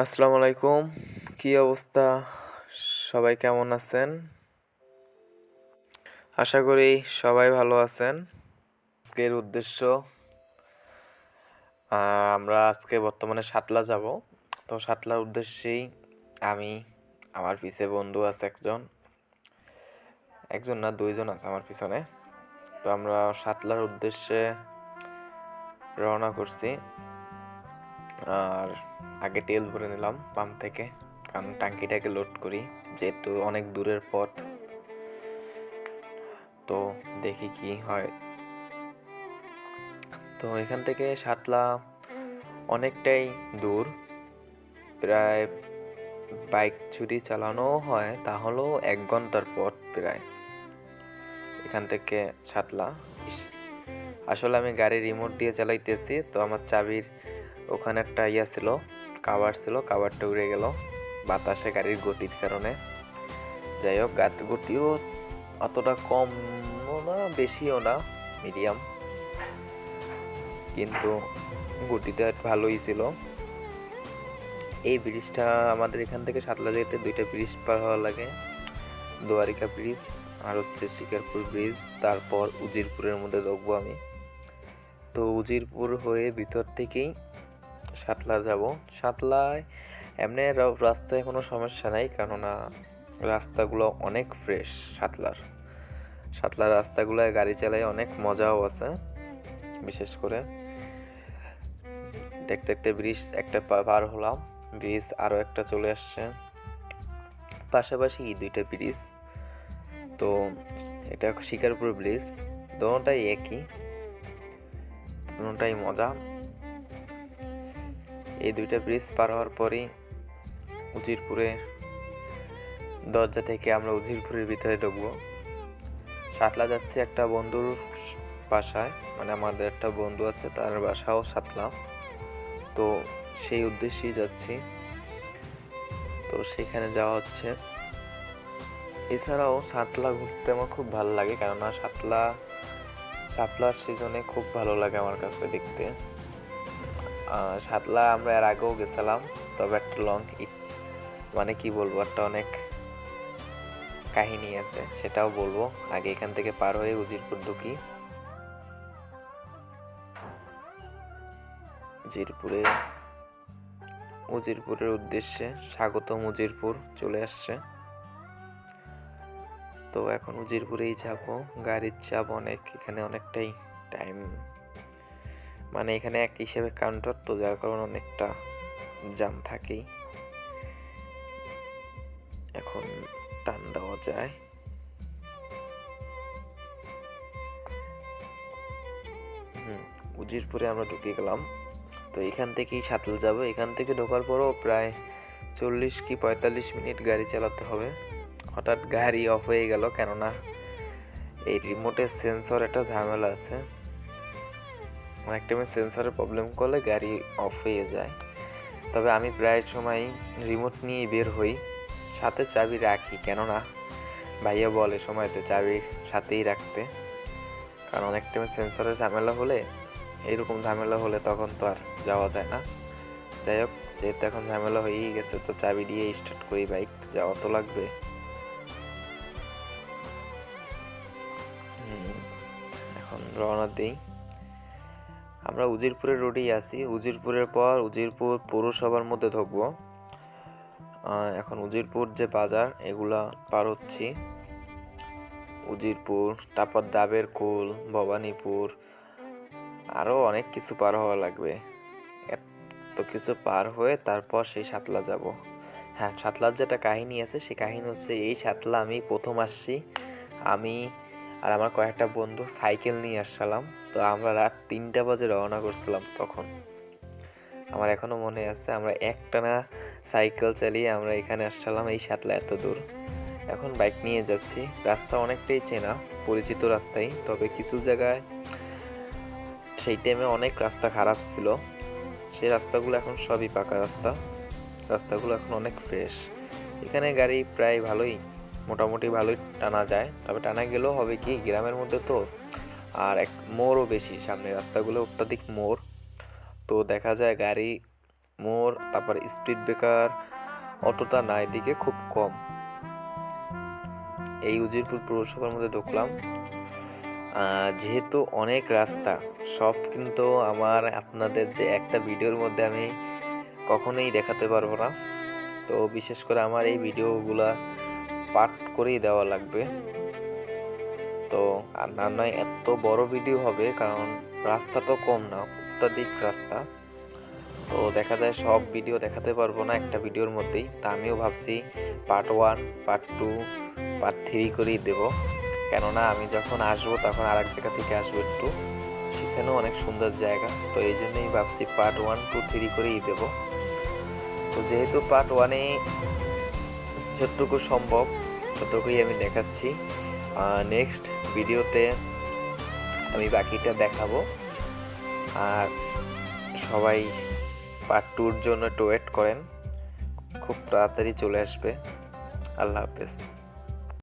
আসসালামু আলাইকুম। কি অবস্থা? সবাই কেমন আছেন? আশা করি সবাই ভালো আছেন। আজকের উদ্দেশ্য, আমরা আজকে বর্তমানে সাতলা যাব। তো সাতলার উদ্দেশ্যেই আমি, আমার পিছে বন্ধু আছে একজন না দুইজন আছে আমার পিছনে। তো আমরা সাতলার উদ্দেশ্যে রওনা করছি। আর আগে তেল ভরে নিলাম পাম্প থেকে, কারণ ট্যাঙ্কিটাকে লোড করি, যেহেতু অনেক দূরের পথ। তো দেখি কি হয়। তো এখান থেকে সাতলা অনেকটাই দূর, প্রায় বাইক যদি চালানো হয় তাহলেও 1 ঘন্টার পথ প্রায় এখান থেকে সাতলা। আসলে আমি গাড়ি রিমোট দিয়ে চালাইতেছি, তো আমার চাবির ওখানে একটা ছিল, কাভারটা উড়ে গেল বাতাসে গাড়ির গতির কারণে। যাই হোক, গতিও অতটা কমও না বেশিও না, মিডিয়াম, কিন্তু গতিটা ভালোই ছিল। এই ব্রিজটা আমাদের এখান থেকে সাতলা যেতে 2টা ব্রিজ পার হওয়া লাগে, দোয়ারিকা ব্রিজ আর হচ্ছে শিকারপুর ব্রিজ। তারপর উজিরপুরের মধ্যে ঢুকবো আমি। তো উজিরপুর হয়ে ভিতর থেকেই সাতলা যাব। সাতলায় এমনি রাস্তায় কোনো সমস্যা নাই, কেননা রাস্তাগুলো অনেক ফ্রেশ। সাতলার রাস্তাগুলোয় গাড়ি চালায় অনেক মজাও আছে। বিশেষ করে দেখতে দেখতে ব্রিজ একটা পার হলাম, ব্রিজ আরও একটা চলে আসছে, পাশাপাশি 2টা ব্রিজ। তো এটা শিকারপুর ব্রিজ, দোনোটাই একই, দোনোটাই মজা। এই 2টা ব্রিজ পার হওয়ার পরই উজিরপুরের দরজা থেকে আমরা উজিরপুরের ভিতরে ঢুকবো। সাতলা যাচ্ছি একটা বন্ধুর বাসায়, মানে আমাদের একটা বন্ধু আছে, তার বাসাও সাতলা। তো সেই উদ্দেশ্যেই যাচ্ছি, তো সেখানে যাওয়া হচ্ছে। এছাড়াও সাতলা ঘুরতে আমার খুব ভালো লাগে, কেননা শাপলার সিজনে খুব ভালো লাগে আমার কাছে দেখতে। সাতলা আমরা এর আগেও গেছিলাম, তবে একটা মানে কি বলবো, একটা অনেক কাহিনী আছে, সেটাও বলবো। আগে এখান থেকে পার হয়ে উজিরপুর ঢুকি। উজিরপুরের উদ্দেশ্যে স্বাগতম, উজিরপুর চলে আসছে। তো এখন উজিরপুরেই যাব। গাড়ির চাপ অনেক, এখানে অনেকটাই টাইম, মানে এখানে এক হিসেবে কাউন্টার, তো যার কারণে অনেকটা জ্যাম থাকেই। এখন টান দেওয়া যায়। উজিরপুরে আমরা ঢুকে গেলাম। তো এখান থেকেই সাতলা যাব। এখান থেকে ঢোকার পরও প্রায় 40 কি 45 মিনিট গাড়ি চালাতে হবে। হঠাৎ গাড়ি অফ হয়ে গেল, কেননা এই রিমোটের সেন্সর একটা ঝামেলা আছে। অনেক টাইমে সেন্সরের প্রবলেম করলে গাড়ি অফ হয়ে যায়। তবে আমি প্রায় সময় রিমোট নিয়ে বের হই, সাথে চাবি রাখি, কেননা ভাইয়া বলে সময়তে চাবি সাথেই রাখতে, কারণ অনেক টাইমে সেন্সরের ঝামেলা হলে, এইরকম ঝামেলা হলে তখন তো আর যাওয়া যায় না। যাই হোক, যেহেতু এখন ঝামেলা হয়েই গেছে, তো চাবি দিয়ে স্টার্ট করি বাইক, যাওয়া তো লাগবে। এখন রওনা দিই। আমরা উজিরপুরের রোডেই আছি। উজিরপুরের পর উজিরপুর পৌরসভার মধ্যে ঢুকবো। এখন উজিরপুর যে বাজার, এগুলা পার হচ্ছি। উজিরপুর, তারপর ডাবের কুল, ভবানীপুর, আরও অনেক কিছু পার হওয়া লাগবে। এত কিছু পার হয়ে তারপর সেই সাতলা যাব। হ্যাঁ, সাতলার যেটা কাহিনী আছে, সেই কাহিনী হচ্ছে, এই সাতলা আমি প্রথম আসছি, আমি আর আমার কয়েকটা বন্ধু সাইকেল নিয়ে আসছিলাম। তো আমরা রাত 3টা বাজে রওনা করছিলাম তখন। আমার এখনো মনে আছে, আমরা একটানা সাইকেল চালিয়ে আমরা এখানে আসছিলাম, এই সাতলা এত দূর। এখন বাইক নিয়ে যাচ্ছি। রাস্তা অনেকটাই চেনা, পরিচিত রাস্তাই, তবে কিছু জায়গায় সেই টাইমে অনেক রাস্তা খারাপ ছিল। সেই রাস্তাগুলো এখন সবই পাকা রাস্তাগুলো এখন অনেক ফ্রেশ। এখানে গাড়ি প্রায় মোটামুটি ভালোই টানা যায়। তবে টানা গেলেও হবে কি, গ্রামের মধ্যে তো, আর মোড়ও বেশি, সামনে রাস্তাগুলো অত্যাধিক মোড়, তো দেখা যায় গাড়ি মোড়, তারপর স্পিড ব্রেকার অতটা না, এদিকে খুব কম। এই উজিরপুর পৌরসভার মধ্যে ঢুকলাম। যেহেতু অনেক রাস্তা, সব কিন্তু আপনাদের যে একটা ভিডিওর মধ্যে আমি কখনোই দেখাতে পারবো না। তো বিশেষ করে আমার এই ভিডিওগুলা পার্ট করেই দেওয়া লাগবে। তো আর না নয় এত বড় ভিডিও হবে, কারণ রাস্তা তো কম না, অত্যাধিক রাস্তা। তো দেখা যায় সব ভিডিও দেখাতে পারবো না একটা ভিডিওর মধ্যেই। তা আমিও ভাবছি পার্ট 1, পার্ট 2, পার্ট 3 করেই দেবো। কেননা আমি যখন আসবো তখন আর এক জায়গা থেকে আসবো একটু, সেখানেও অনেক সুন্দর জায়গা। তো এই জন্যই ভাবছি পার্ট 1, 2, 3 করেই দেবো। তো যেহেতু পার্ট 1-এ যতটুকু সম্ভব ততটুকুই আমি দেখাচ্ছি। নেক্সট ভিডিওতে আমি বাকিটা দেখাবো। আর সবাই পার্ট 2-র জন্য একটু ওয়েট করেন, খুব তাড়াতাড়ি চলে আসবে। আল্লাহ হাফেজ।